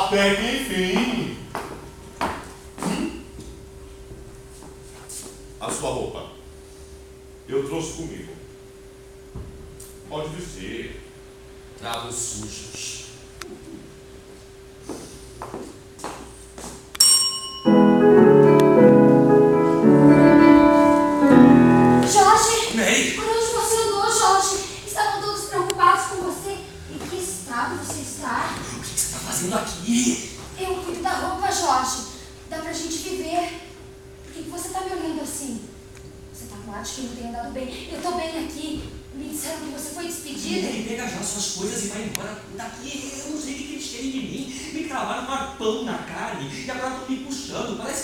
Até que enfim. A sua roupa. Eu trouxe comigo. Pode vestir. Tragos sujos. Jorge! Ney! Por onde você andou, Jorge? Estavam todos preocupados com você. Em que estado você está? O que você está fazendo aqui? Eu cuido da roupa, Jorge. Dá pra gente viver. Por que você tá me olhando assim? Você tá com ar de que não tem andado bem. Eu tô bem aqui. Me disseram que você foi despedida. Ney, pega já suas coisas e vai embora daqui. Eu não sei o que eles querem de mim. Me cravaram um arpão na carne e agora estão me puxando. Parece